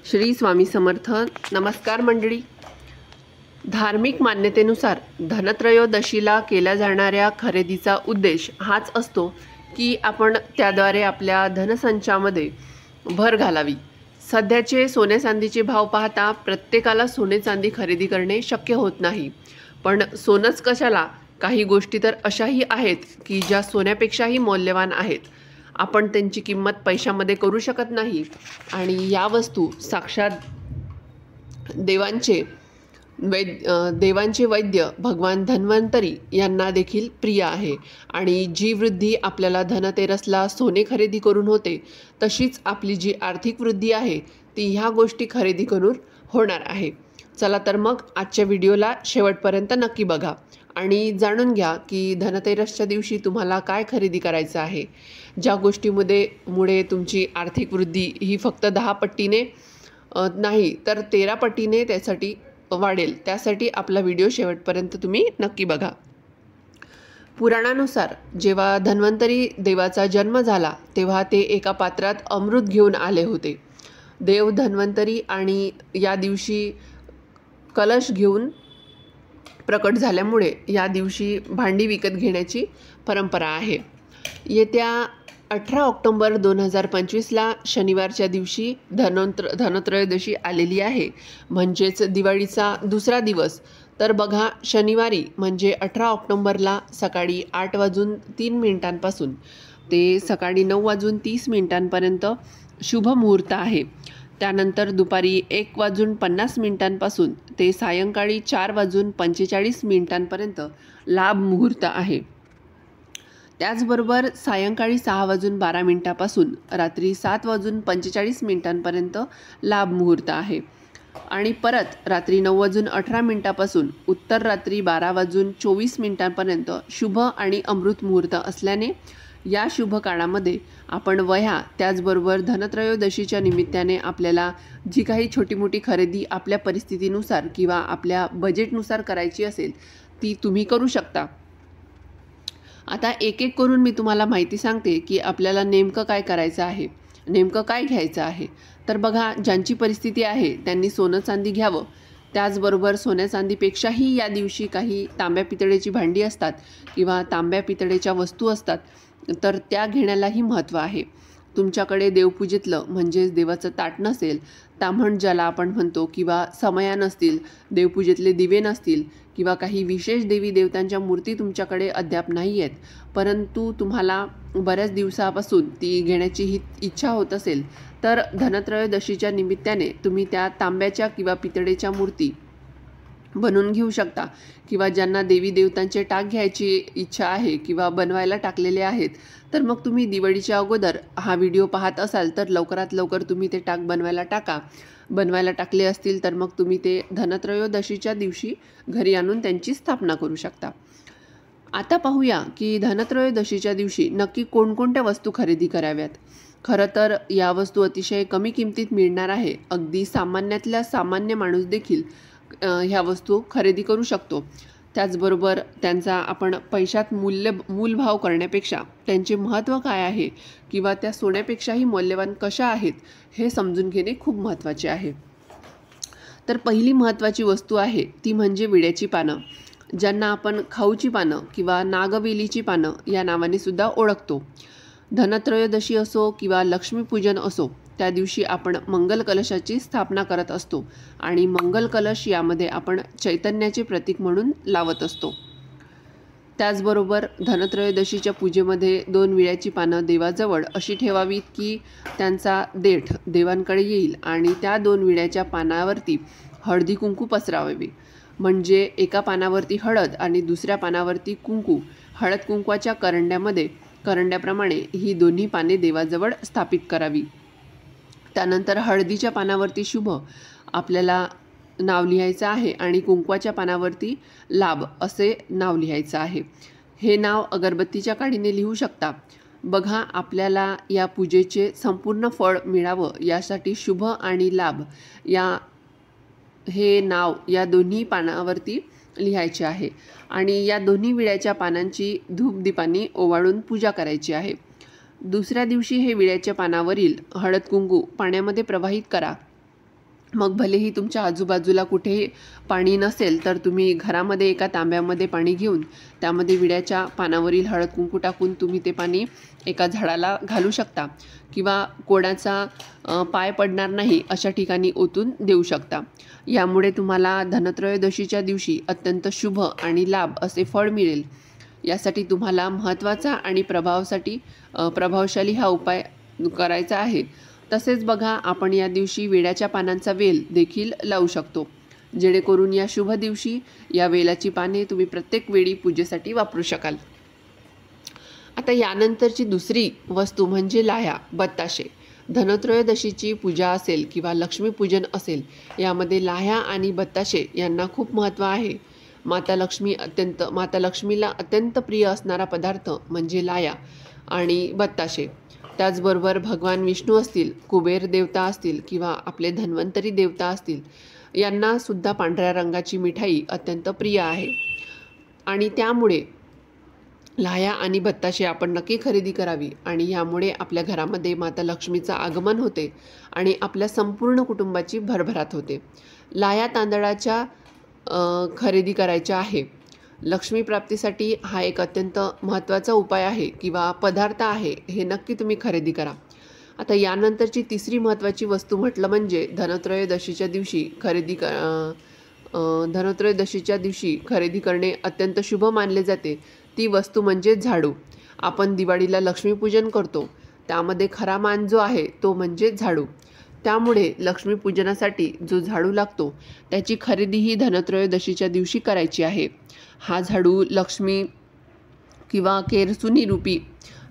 श्री स्वामी समर्थ. नमस्कार मंडळी. धार्मिक मान्यतेनुसार धनत्रयोदशीला केल्या जाणाऱ्या खरेदीचा उद्देश हाच असतो की आपण त्याद्वारे आपल्या धनसंचामध्ये भर घालावी. सध्याचे सोने चांदीचे भाव पाहता प्रत्येकाला सोने चांदी खरेदी करणे शक्य होत नाही. पण सोनंच कशाला, काही गोष्टी तर अशाही आहेत की ज्या सोन्यापेक्षाही मौल्यवान आहेत. आपण त्यांची किंमत पैशामध्ये करू शकत नाही आणि या वस्तू साक्षात देवांचे वैद्य भगवान धन्वंतरी यांना देखील प्रिय आहे. आणि जी वृद्धी आपल्याला धनतेरसला सोने खरेदी करून होते, तशीच आपली जी आर्थिक वृद्धी आहे ती ह्या गोष्टी खरेदी करून होणार आहे. चला तर मग आजच्या व्हिडिओला शेवटपर्यंत नक्की बघा आणि जाणून घ्या की धनतेरसच्या दिवशी तुम्हाला काय खरेदी करायचं आहे. ज्या गोष्टीमुळे तुमची आर्थिक वृद्धी ही फक्त 10 पट्टीने नाही तर 13 पट्टीने त्यासाठी वाढेल, त्यासाठी आपला व्हिडिओ शेवटपर्यंत तुम्ही नक्की बघा. पुराणानुसार जेव्हा धन्वंतरी देवाचा जन्म झाला तेव्हा ते एका पात्रात अमृत घेऊन आले होते. देव धन्वंतरी आणि या दिवशी कलश घेऊन प्रकट झाल्यामुळे या दिवशी भांडी विकत घेण्याची परंपरा आहे. येत्या 18 ऑक्टोबर 2025ला शनिवारच्या दिवशी धनत्रयोदशी आलेली आहे, म्हणजेच दिवाळीचा दुसरा दिवस. तर बघा, शनिवारी म्हणजे 18 ऑक्टोबरला सकाळी 8:03 ते सकाळी 9:30 शुभ मुहूर्त आहे. त्यानंतर दुपारी 1:50 ते सायंकाळी 4:45 लाभ मुहूर्त आहे. त्याचबरोबर सायंकाळी 6:12 रात्री 7:45 लाभ मुहूर्त आहे. आणि परत रात्री 9:18 उत्तर रात्री 12:24 शुभ आणि अमृत मुहूर्त असल्याने या शुभ काळामध्ये आपण वह्या, त्याचबरोबर धनत्रयोदशीच्या निमित्ताने आपल्याला जी काही छोटी मोठी खरेदी आपल्या परिस्थितीनुसार किंवा आपल्या बजेटनुसार करायची असेल ती तुम्ही करू शकता. आता एक एक करून मी तुम्हाला माहिती सांगते की आपल्याला नेमकं काय करायचं आहे, नेमकं काय घ्यायचं आहे. तर बघा, ज्यांची परिस्थिती आहे त्यांनी सोनं चांदी घ्यावं. त्याचबरोबर सोन्या चांदीपेक्षाही या दिवशी काही तांब्या पितळेची भांडी असतात किंवा तांब्या पितळेच्या वस्तू असतात, तर त्या घेण्यालाही महत्त्व आहे. तुमच्याकडे देवपूजेतलं म्हणजेच देवाचं ताट नसेल, ताम्हण ज्याला आपण म्हणतो, किंवा समया नसतील, देवपूजेतले दिवे नसतील किंवा काही विशेष देवी देवतांच्या मूर्ती तुमच्याकडे अद्याप नाही आहेत, परंतु तुम्हाला बऱ्याच दिवसापासून ती घेण्याची ही इच्छा होत असेल, तर धनत्रयोदशीच्या निमित्ताने तुम्ही त्या तांब्याच्या किंवा पितळेच्या मूर्ती बनवून घेऊ शकता. किंवा ज्यांना देवी देवतांचे टाक घ्यायची इच्छा आहे किंवा बनवायला टाकलेले आहेत, तर मग तुम्ही दिवाळीच्या अगोदर हा व्हिडिओ पाहत असाल तर लवकरात लवकर तुम्ही ते टाक बनवायला टाका. बनवायला टाकले असतील तर मग तुम्ही ते धनत्रयोदशीच्या दिवशी घरी आणून त्यांची स्थापना करू शकता. आता पाहूया की धनत्रयोदशीच्या दिवशी नक्की कोणकोणत्या वस्तू खरेदी कराव्यात. खरं तर या वस्तू अतिशय कमी किमतीत मिळणार आहे. अगदी सामान्यातल्या सामान्य माणूस देखील ह्या वस्तू खरेदी करू शकतो. त्याचबरोबर त्यांचा आपण पैशात मूलभाव करण्यापेक्षा त्यांचे महत्त्व काय आहे किंवा त्या सोन्यापेक्षाही मौल्यवान कशा आहेत हे समजून घेणे खूप महत्त्वाचे आहे. तर पहिली महत्त्वाची वस्तू आहे ती म्हणजे विड्याची पानं, ज्यांना आपण खाऊची पानं किंवा नागवेलीची पानं या नावाने सुद्धा ओळखतो. धनत्रयोदशी असो किंवा लक्ष्मीपूजन असो, त्या दिवशी आपण मंगल कलशाची स्थापना करत असतो आणि मंगल कलश यामध्ये आपण चैतन्याचे प्रतीक म्हणून लावत असतो. त्याचबरोबर धनत्रयोदशीच्या पूजेमध्ये 2 विड्याची पानं देवाजवळ अशी ठेवावीत की त्यांचा देठ देवांकडे येईल आणि त्या 2 विड्याच्या पानावरती हळदी कुंकू पसरावे. म्हणजे एका पानावरती हळद आणि दुसऱ्या पानावरती कुंकू. हळद कुंकवाच्या करंड्याप्रमाणे ही दोन्ही पाने देवाजवळ स्थापित करावी. त्यानंतर हळदीच्या पानावरती शुभ आपल्याला नाव लिहायचं आहे आणि कुंकवाच्या पानावरती लाभ असे नाव लिहायचं आहे. हे नाव अगरबत्तीच्या काडीने लिहू शकता. बघा, आपल्याला या पूजेचे संपूर्ण फळ मिळावं यासाठी शुभ आणि लाभ हे नाव या दोन्ही पानावरती लिहायचे आहे आणि या दोन्ही विड्याच्या पानांची धूपदीपांनी ओवाळून पूजा करायची आहे. दुसऱ्या दिवशी हे विड्याच्या पानावरील हळद कुंकू पाण्यामध्ये प्रवाहित करा मग भलेही तुमच्या आजूबाजूला कुठेही पाणी नसेल तर तुम्ही घरामध्ये एका तांब्यामध्ये पाणी घेऊन त्यामध्ये विड्याच्या पानावरील हळद कुंकू टाकून तुम्ही ते पाणी एका झाडाला घालू शकता किंवा कोणाचा पाय पडणार नाही अशा ठिकाणी ओतून देऊ शकता. यामुळे तुम्हाला धनत्रयोदशीच्या दिवशी अत्यंत शुभ आणि लाभ असे फळ मिळेल. यासाठी तुम्हाला महत्त्वाचा आणि प्रभावशाली हा उपाय करायचा आहे. तसेच बघा, आपण या दिवशी वेलाच्या पानांचा वेल देखील लावू शकतो, जेणेकरून या शुभ दिवशी या वेलाची पाने तुम्ही प्रत्येक वेळी पूजेसाठी वापरू शकाल. आता यानंतरची दुसरी वस्तू म्हणजे लाह्या, बत्ताशे. धनत्रयोदशीची पूजा असेल किंवा लक्ष्मीपूजन असेल, यामध्ये लाह्या आणि बत्ताशे यांना खूप महत्त्व आहे. माता लक्ष्मीला अत्यंत प्रिय असणारा पदार्थ म्हणजे लाह्या आणि बत्ताशे. त्याचबरोबर भगवान विष्णू असतील, कुबेर देवता असतील किंवा आपले धन्वंतरी देवता असतील, यांना सुद्धा पांढऱ्या रंगाची मिठाई अत्यंत प्रिय आहे. आणि त्यामुळे लाह्या आणि बत्ताशे आपण नक्की खरेदी करावी आणि यामुळे आपल्या घरामध्ये माता लक्ष्मीचं आगमन होते आणि आपल्या संपूर्ण कुटुंबाची भरभराट होते. लाह्या तांदळाच्या खरेदी करायच्या आहे. लक्ष्मी प्राप्तीसाठी हा एक अत्यंत महत्त्वाचा उपाय आहे किंवा पदार्थ आहे, हे नक्की तुम्ही खरेदी करा. आता यानंतरची तिसरी महत्त्वाची वस्तू म्हटलं म्हणजे धनत्रयोदशीच्या दिवशी खरेदी करणे अत्यंत शुभ मानले जाते. ती वस्तू म्हणजे झाडू. आपण दिवाळीला लक्ष्मीपूजन करतो, त्यामध्ये खरा मान जो आहे तो म्हणजे झाडू. त्यामुळे लक्ष्मीपूजनासाठी जो झाडू लागतो त्याची खरेदी ही धनत्रयोदशीच्या दिवशी करायची आहे. हा झाडू लक्ष्मी किंवा केरसुनी रूपी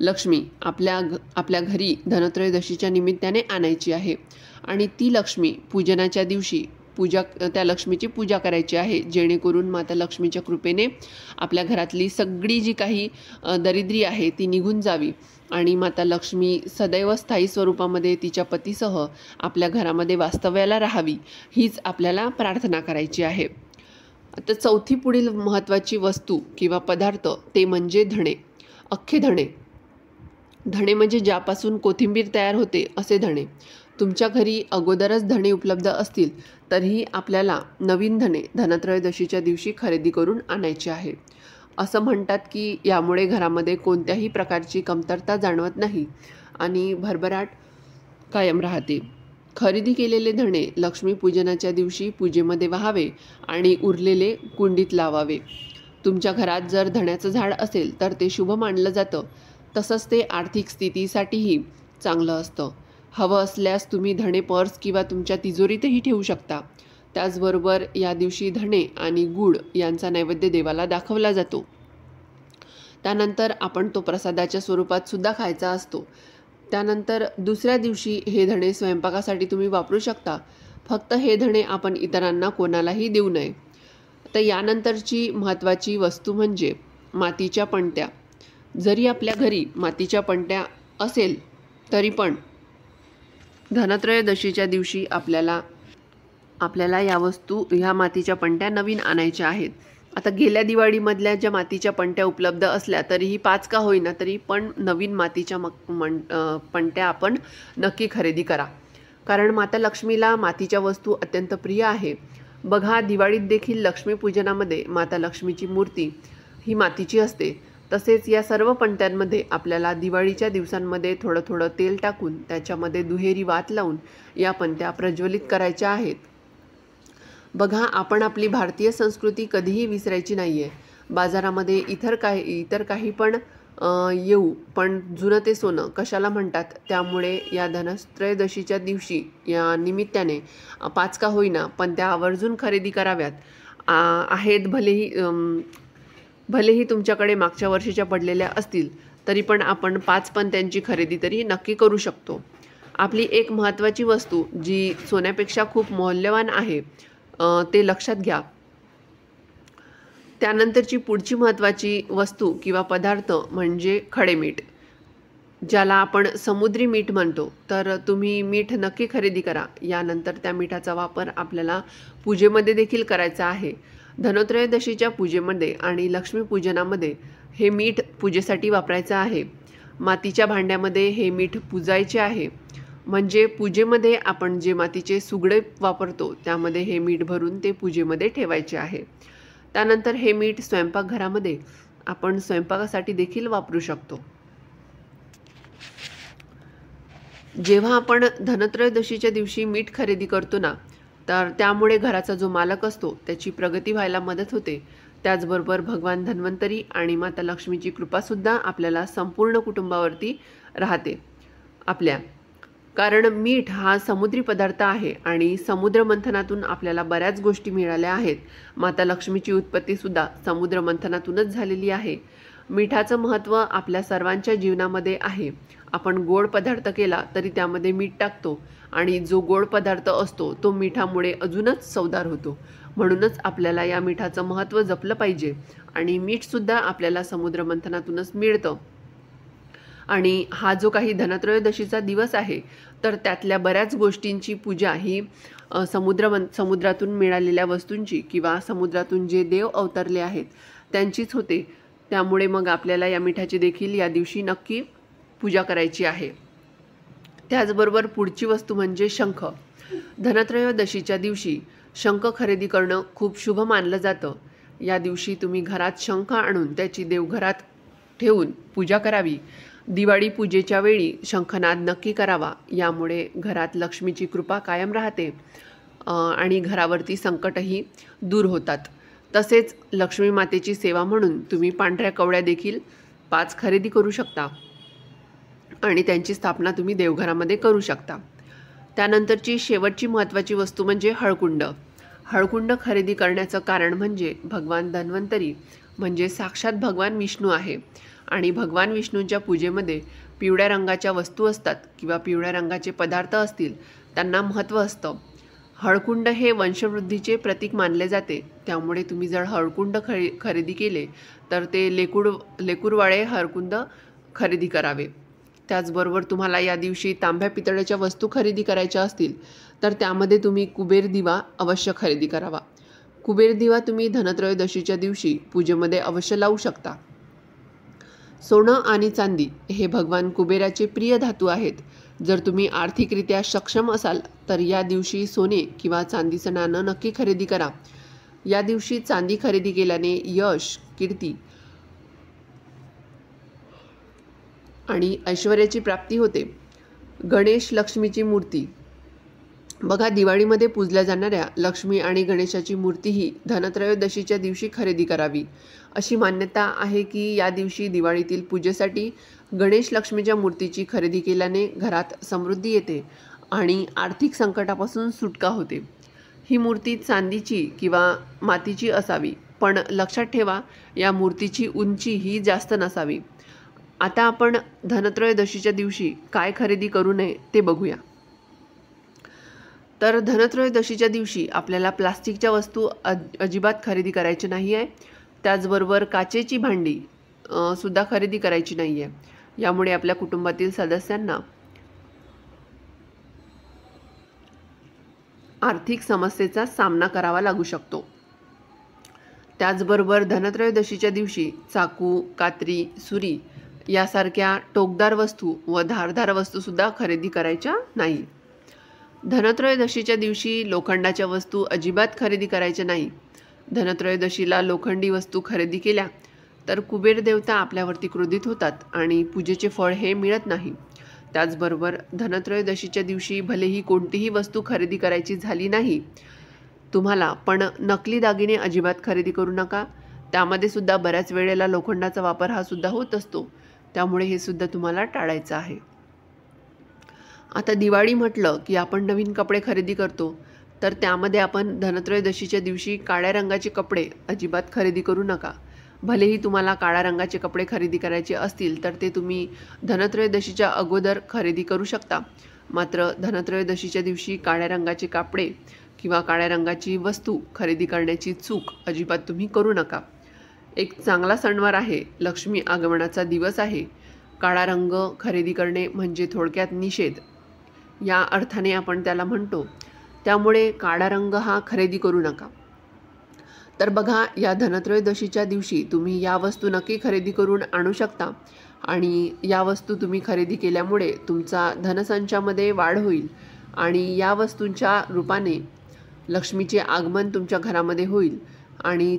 लक्ष्मी आपल्या घरी धनत्रयोदशीच्या निमित्ताने आणायची आहे आणि ती लक्ष्मी पूजनाच्या दिवशी त्या लक्ष्मीची पूजा करायची आहे, जेणेकरून माता लक्ष्मीच्या कृपेने आपल्या घरातली सगळी जी काही दरिद्री आहे ती निघून जावी आणि माता लक्ष्मी सदैव स्थायी स्वरूपामध्ये तिच्या पतीसह आपल्या घरामध्ये वास्तव्याला राहावी, हीच आपल्याला प्रार्थना करायची आहे. आता चौथी पुढील महत्त्वाची वस्तू किंवा पदार्थ ते म्हणजे धणे, अख्खे धणे. धणे म्हणजे ज्यापासून कोथिंबीर तयार होते असे धणे. तुमच्या घरी अगोदरच धणे उपलब्ध असतील तरीही आपल्याला नवीन धणे धनत्रयोदशीच्या दिवशी खरेदी करून आणायचे आहे. असं म्हणतात की यामुळे घरामध्ये कोणत्याही प्रकारची कमतरता जाणवत नाही आणि भरभराट कायम राहते. खरेदी केलेले धणे लक्ष्मीपूजनाच्या दिवशी पूजेमध्ये वाहावे आणि उरलेले कुंडीत लावावे. तुमच्या घरात जर धण्याचं झाड असेल तर ते शुभ मानलं जातं. तसंच ते आर्थिक स्थितीसाठीही चांगलं असतं. हवं असल्यास तुम्ही धणे पर्स किंवा तुमच्या तिजोरीतही ठेवू शकता. त्याचबरोबर या दिवशी धणे आणि गूळ यांचा नैवेद्य देवाला दाखवला जातो. त्यानंतर आपण तो प्रसादाच्या स्वरूपात सुद्धा खायचा असतो. त्यानंतर दुसऱ्या दिवशी हे धणे स्वयंपाकासाठी तुम्ही वापरू शकता. फक्त हे धणे आपण इतरांना कोणालाही देऊ नये. तर यानंतरची महत्त्वाची वस्तू म्हणजे मातीच्या पणत्या. जरी आपल्या घरी मातीच्या पणत्या असेल तरी पण धनत्रयोदशीच्या दिवशी आपल्याला ह्या मातीच्या पणत्या नवीन आणायच्या आहेत. आता गेल्या दिवाळीमधल्या ज्या मातीच्या पणत्या उपलब्ध असल्या तरीही 5 का होईना तरी पण नवीन मातीच्या पणत्या आपण नक्की खरेदी करा, कारण माता लक्ष्मीला मातीच्या वस्तू अत्यंत प्रिय आहे. बघा, दिवाळीत देखील लक्ष्मीपूजनामध्ये माता लक्ष्मीची मूर्ती ही मातीची असते. तसेच या सर्व पणत्यांमध्ये आपल्याला दिवाळीच्या दिवसांमध्ये थोडं थोडं तेल टाकून त्याच्यामध्ये दुहेरी वात लावून या पणत्या प्रज्वलित करायच्या आहेत. बघा, आपण आपली भारतीय संस्कृती कधीही विसरायची नाही आहे. बाजारामध्ये इतर काही पण येऊ, पण जुनं ते सोनं कशाला म्हणतात. त्यामुळे या धनत्रयोदशीच्या दिवशी या निमित्ताने 5 का होईना पण त्या आवर्जून खरेदी कराव्यात. आहेत भलेही तुमच्याकडे मागच्या वर्षीच्या पडलेल्या असतील तरी पण आपण 5 पणत्यांची खरेदी तरी नक्की करू शकतो. आपली एक महत्त्वाची वस्तू जी सोन्यापेक्षा खूप मौल्यवान आहे ते लक्षात घ्या. त्यानंतरची पुढची महत्त्वाची वस्तू किंवा पदार्थ म्हणजे खडे मीठ, ज्याला आपण समुद्री मीठ म्हणतो. तर तुम्ही मीठ नक्की खरेदी करा. यानंतर त्या मिठाचा वापर आपल्याला पूजेमध्ये देखील करायचा आहे. धनत्रयोदशीच्या पूजेमध्ये आणि लक्ष्मीपूजनामध्ये हे मीठ पूजेसाठी वापरायचं आहे. मातीच्या भांड्यामध्ये हे मीठ पुजायचे आहे. म्हणजे पूजेमध्ये आपण जे मातीचे सुगडे वापरतो त्यामध्ये हे मीठ भरून ते पूजेमध्ये ठेवायचे आहे. त्यानंतर हे मीठ स्वयंपाकघरामध्ये आपण स्वयंपाकासाठी देखील वापरू शकतो. जेव्हा आपण धनत्रयोदशीच्या दिवशी मीठ खरेदी करतो ना, तर त्यामुळे घराचा जो मालक असतो त्याची प्रगती व्हायला मदत होते. त्याचबरोबर भगवान धन्वंतरी आणि माता लक्ष्मीची कृपासुद्धा आपल्याला संपूर्ण कुटुंबावरती राहते आपल्या. कारण मीठ हा समुद्री पदार्थ आहे आणि समुद्र मंथनातून आपल्याला बऱ्याच गोष्टी मिळाल्या आहेत. माता लक्ष्मीची उत्पत्तीसुद्धा समुद्र मंथनातूनच झालेली आहे. मिठाचं महत्त्व आपल्या सर्वांच्या जीवनामध्ये आहे. आपण गोड पदार्थ केला तरी त्यामध्ये मीठ टाकतो आणि जो गोड पदार्थ असतो तो मिठामुळे अजूनच चवदार होतो. म्हणूनच आपल्याला या मिठाचं महत्त्व जपलं पाहिजे. आणि मीठसुद्धा आपल्याला समुद्र मंथनातूनच मिळतं. आणि हा जो काही धनत्रयोदशीचा दिवस आहे तर त्यातल्या बऱ्याच गोष्टींची पूजा ही समुद्रातून मिळालेल्या वस्तूंची किंवा समुद्रातून जे देव अवतरले आहेत त्यांचीच होते. त्यामुळे मग आपल्याला या मिठाची देखील या दिवशी नक्की पूजा करायची आहे. त्याचबरोबर पुढची वस्तू म्हणजे शंख. धनत्रयोदशीच्या दिवशी शंख खरेदी करणं खूप शुभ मानलं जातं. या दिवशी तुम्ही घरात शंख आणून त्याची देवघरात ठेवून पूजा करावी. दिवाळी पूजेच्या वेळी शंखनाद नक्की करावा. यामुळे घरात लक्ष्मीची कृपा कायम राहते आणि घरावरती संकटही दूर होतात. तसेच लक्ष्मी मातेची सेवा म्हणून तुम्ही पांढऱ्या कवड्या देखील 5 खरेदी करू शकता आणि त्यांची स्थापना तुम्ही देवघरामध्ये करू शकता. त्यानंतरची शेवटची महत्त्वाची वस्तू म्हणजे हळकुंड. हळकुंड खरेदी करण्याचं कारण म्हणजे भगवान धन्वंतरी म्हणजे साक्षात भगवान विष्णू आहे आणि भगवान विष्णूंच्या पूजेमध्ये पिवळ्या रंगाच्या वस्तू असतात किंवा पिवळ्या रंगाचे पदार्थ असतील त्यांना महत्त्व असतं. हळकुंड हे वंशवृद्धीचे प्रतीक मानले जाते. त्यामुळे तुम्ही जर हळकुंड खरेदी केले तर ते लेकूरवाळे हळकुंड खरेदी करावे. त्याचबरोबर तुम्हाला या दिवशी तांब्या पितळेच्या वस्तू खरेदी करायच्या असतील तर त्यामध्ये तुम्ही कुबेर दिवा अवश्य खरेदी करावा. कुबेर दिवा तुम्ही धनत्रयोदशीच्या दिवशी पूजेमध्ये अवश्य लावू शकता. सोनं आणि चांदी हे भगवान कुबेराचे प्रिय धातू आहेत. जर तुम्ही आर्थिकरित्या सक्षम असाल तर या दिवशी सोने किंवा चांदीचं नाणं नक्की खरेदी करा. या दिवशी चांदी खरेदी केल्याने यश, कीर्ती आणि ऐश्वर्याची प्राप्ती होते. गणेश लक्ष्मीची मूर्ती. बघा, दिवाळीमध्ये पूजल्या जाणाऱ्या लक्ष्मी आणि गणेशाची मूर्ती ही धनत्रयोदशीच्या दिवशी खरेदी करावी. अशी मान्यता आहे की या दिवशी दिवाळीतील पूजेसाठी गणेश लक्ष्मीच्या मूर्तीची खरेदी केल्याने घरात समृद्धी येते आणि आर्थिक संकटापासून सुटका होते. ही मूर्ती चांदीची किंवा मातीची असावी, पण लक्षात ठेवा या मूर्तीची उंची ही जास्त नसावी. आता आपण धनत्रयोदशीच्या दिवशी काय खरेदी करू नये ते बघूया. तर धनत्रयोदशीच्या दिवशी आपल्याला प्लास्टिकच्या वस्तू अजिबात खरेदी करायची नाही आहे. त्याचबरोबर काचेची भांडी सुद्धा खरेदी करायची नाही आहे. यामुळे आपल्या कुटुंबातील सदस्यांना आर्थिक समस्येचा सामना करावा लागू शकतो. त्याचबरोबर धनत्रयोदशीच्या दिवशी चाकू, कात्री, सुरी यासारख्या टोकदार वस्तू व धारदार वस्तूसुद्धा खरेदी करायच्या नाही. धनत्रयोदशीच्या दिवशी लोखंडाच्या वस्तू अजिबात खरेदी करायच्या नाही. धनत्रयोदशीला लोखंडी वस्तू खरेदी केल्या तर कुबेर देवता आपल्यावरती क्रोधित होतात आणि पूजेचे फळ हे मिळत नाही. त्याचबरोबर धनत्रयोदशीच्या दिवशी भलेही कोणतीही वस्तू खरेदी करायची झाली नाही तुम्हाला, पण नकली दागिने अजिबात खरेदी करू नका. त्यामध्ये सुद्धा बऱ्याच वेळेला लोखंडाचा वापर हा सुद्धा होत असतो. त्यामुळे हे सुद्धा तुम्हाला टाळायचं आहे. आता दिवाळी म्हटलं की आपण नवीन कपडे खरेदी करतो, तर त्यामध्ये आपण धनत्रयोदशीच्या दिवशी काळ्या रंगाचे कपडे अजिबात खरेदी करू नका. भलेही तुम्हाला काळ्या रंगाचे कपडे खरेदी करायचे असतील तर ते तुम्ही धनत्रयोदशीच्या अगोदर खरेदी करू शकता. मात्र धनत्रयोदशीच्या दिवशी काळ्या रंगाचे कपडे किंवा काळ्या रंगाची वस्तू खरेदी करण्याची चूक अजिबात तुम्ही करू नका. एक चांगला सणवार आहे, लक्ष्मी आगमनाचा दिवस आहे. काळा रंग खरेदी करणे म्हणजे थोडक्यात निषेध या अर्थाने आपण त्याला म्हणतो. त्यामुळे काळा रंग हा खरेदी करू नका. तर बघा, या धनत्रयोदशीच्या दिवशी तुम्ही या वस्तू नक्की खरेदी करून आणू शकता. आणि या वस्तू तुम्ही खरेदी केल्यामुळे तुमचा धनसंचामध्ये वाढ होईल आणि या वस्तूंच्या रूपाने लक्ष्मीचे आगमन तुमच्या घरामध्ये होईल आणि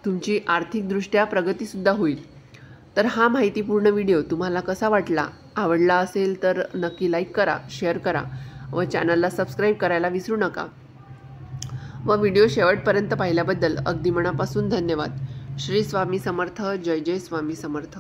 तुमची आर्थिकदृष्ट्या प्रगतीसुद्धा होईल. तर हा माहितीपूर्ण व्हिडिओ तुम्हाला कसा वाटला? आवडला असेल तर नक्की लाईक करा, शेअर करा व चॅनलला सबस्क्राईब करायला विसरू नका. व व्हिडिओ शेवटपर्यंत पाहिल्याबद्दल अगदी मनापासून धन्यवाद. श्री स्वामी समर्थ. जय जय स्वामी समर्थ.